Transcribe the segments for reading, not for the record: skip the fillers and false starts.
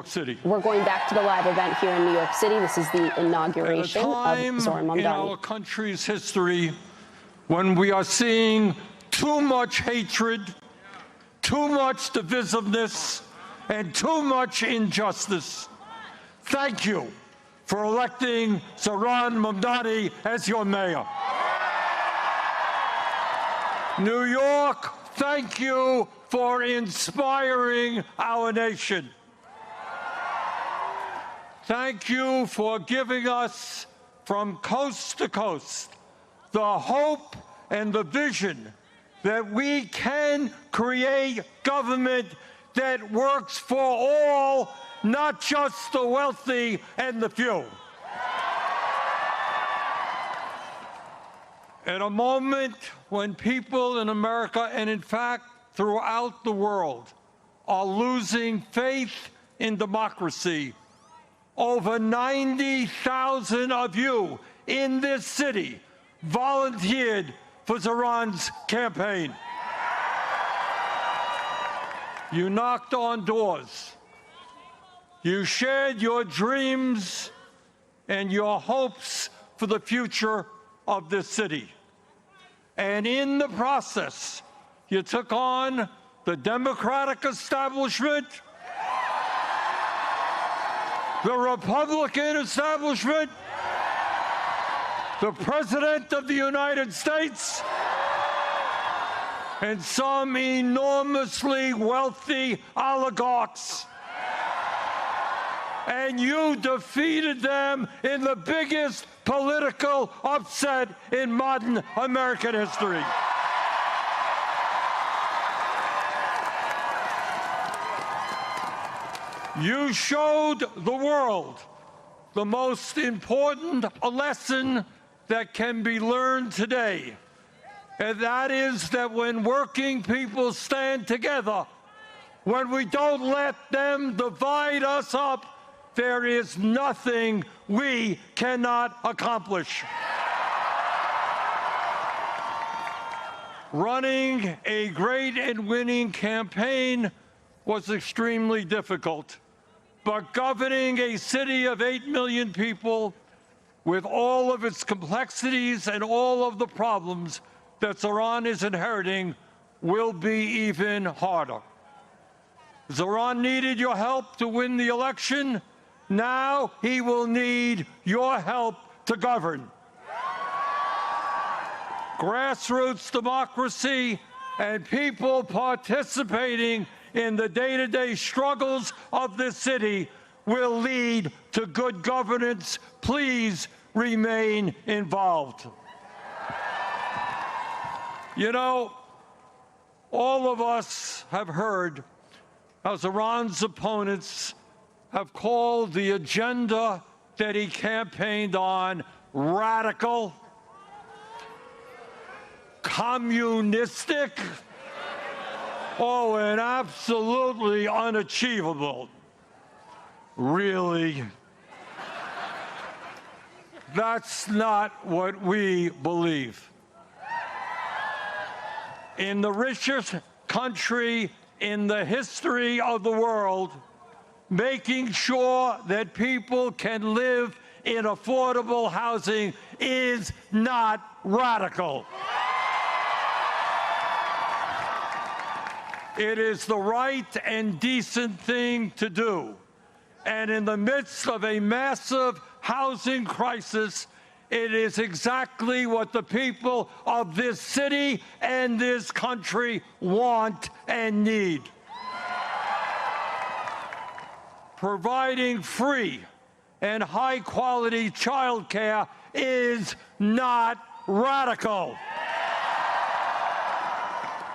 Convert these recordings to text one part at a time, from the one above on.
City. We're going back to the live event here in New York City. This is the inauguration of Zoran Mamdani. In our country's history, when we are seeing too much hatred, too much divisiveness, and too much injustice, thank you for electing Zoran Mamdani as your mayor. New York, thank you for inspiring our nation. Thank you for giving us, from coast to coast, the hope and the vision that we can create government that works for all, not just the wealthy and the few. At a moment when people in America, and in fact throughout the world, are losing faith in democracy, over 90,000 of you in this city volunteered for Zoran's campaign. You knocked on doors. You shared your dreams and your hopes for the future of this city. And in the process, you took on the Democratic establishment, the Republican establishment, the President of the United States, and some enormously wealthy oligarchs. And you defeated them in the biggest political upset in modern American history. You showed the world the most important lesson that can be learned today, and that is that when working people stand together, when we don't let them divide us up, there is nothing we cannot accomplish. Running a great and winning campaign was extremely difficult. But governing a city of 8 million people with all of its complexities and all of the problems that Zoran is inheriting will be even harder. Zoran needed your help to win the election. Now he will need your help to govern. Grassroots democracy and people participating in the day-to-day struggles of this city will lead to good governance. Please remain involved. You know, all of us have heard how Zoran's opponents have called the agenda that he campaigned on radical, communistic, and absolutely unachievable. Really? That's not what we believe. In the richest country in the history of the world, making sure that people can live in affordable housing is not radical. It is the right and decent thing to do. And in the midst of a massive housing crisis, it is exactly what the people of this city and this country want and need. Providing free and high-quality child care is not radical.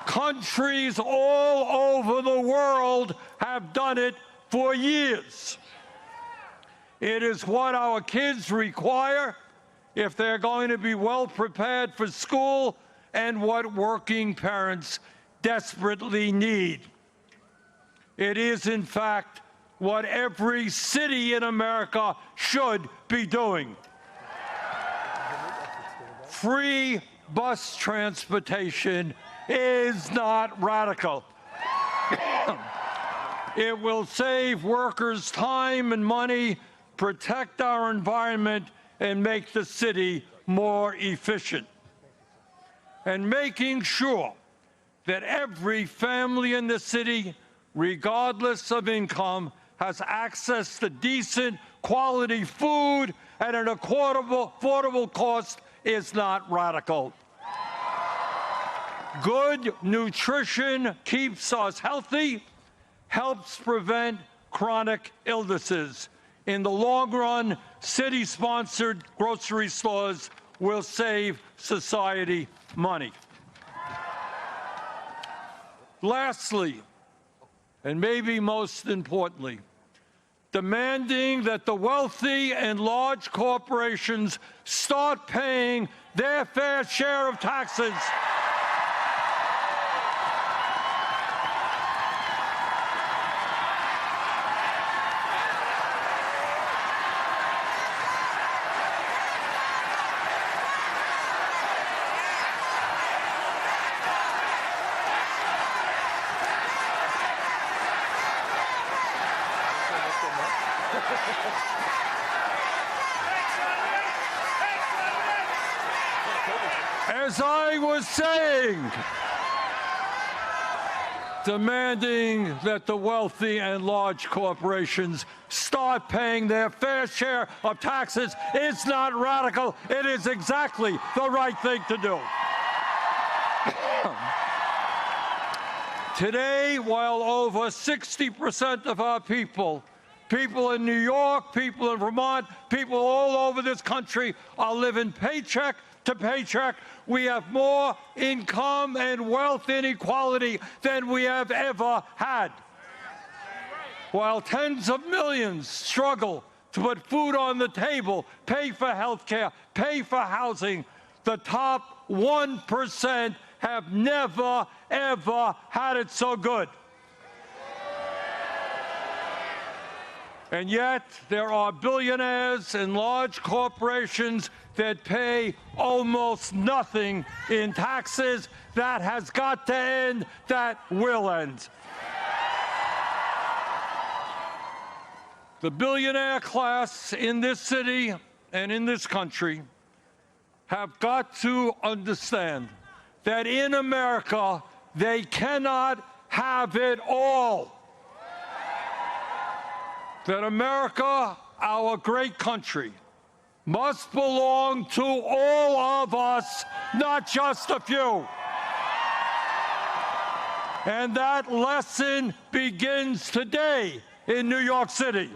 Countries all over the world have done it for years. It is what our kids require if they're going to be well prepared for school, and what working parents desperately need. It is, in fact, what every city in America should be doing. Free bus transportation is not radical. It will save workers time and money, protect our environment, and make the city more efficient. And making sure that every family in the city, regardless of income, has access to decent, quality food at an affordable cost is not radical. Good nutrition keeps us healthy, helps prevent chronic illnesses. In the long run, city-sponsored grocery stores will save society money. Lastly, and maybe most importantly, demanding that the wealthy and large corporations start paying their fair share of taxes. As I was saying, demanding that the wealthy and large corporations start paying their fair share of taxes is not radical. It is exactly the right thing to do. Today, while over 60% of our people in New York, people in Vermont, people all over this country are living paycheck to paycheck, we have more income and wealth inequality than we have ever had. While tens of millions struggle to put food on the table, pay for health care, pay for housing, the top 1% have never, ever had it so good. And yet, there are billionaires and large corporations that pay almost nothing in taxes. That has got to end. That will end. The billionaire class in this city and in this country have got to understand that in America, they cannot have it all. That America, our great country, must belong to all of us, not just a few. And that lesson begins today in New York City.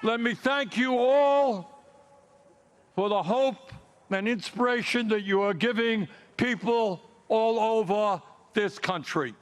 Let me thank you all for the hope and inspiration that you are giving people all over this country.